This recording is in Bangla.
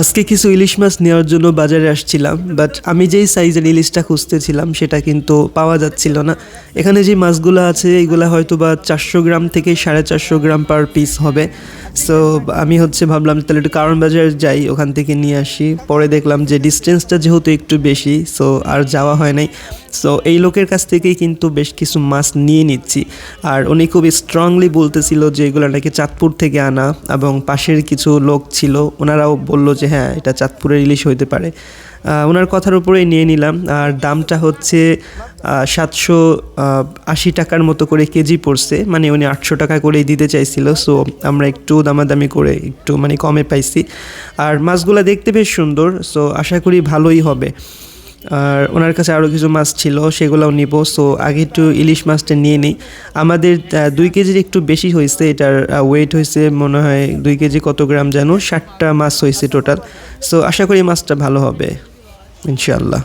আজকে কিছু ইলিশ মাছ নেওয়ার জন্য বাজারে আসছিলাম, বাট আমি যেই সাইজের ইলিশটা খুঁজতেছিলাম সেটা কিন্তু পাওয়া যাচ্ছিল না। এখানে যে মাছগুলো আছে এইগুলো হয়তো বা 400 গ্রাম থেকে 450 গ্রাম পার পিস হবে। সো আমি ভাবলাম তাহলে একটু কারণ বাজার যাই, ওখান থেকে নিয়ে আসি। পরে দেখলাম যে ডিস্টেন্সটা যেহেতু একটু বেশি, সো আর যাওয়া হয় নাই। সো এই লোকের কাছ থেকেই কিন্তু বেশ কিছু মাছ নিয়ে নিচ্ছি। আর উনি খুব স্ট্রংলি বলতেছিল যে এগুলো নাকি চাঁদপুর থেকে আনা, এবং পাশের কিছু লোক ছিল ওনারাও বললো যে হ্যাঁ এটা চাঁদপুরের ইলিশ হইতে পারে। ওনার কথার উপরেই নিয়ে নিলাম। আর দামটা হচ্ছে 780 টাকার মতো করে কেজি পড়ছে, মানে উনি 800 টাকা করেই দিতে চাইছিল। সো আমরা একটু দামাদামি করে একটু মানে কমে পাইছি। আর মাছগুলো দেখতে বেশ সুন্দর, সো আশা করি ভালোই হবে। আর ওনার কাছে আরও কিছু মাছ ছিল, সেগুলোও নিব। সো আগে একটু ইলিশ মাছটা নিয়ে নিই। আমাদের 2 কেজির একটু বেশি হয়েছে, এটার ওয়েট হয়েছে মনে হয় 2 কেজি কত গ্রাম যেন, 60টা মাছ হয়েছে টোটাল। সো আশা করি মাছটা ভালো হবে ইনশাআল্লাহ।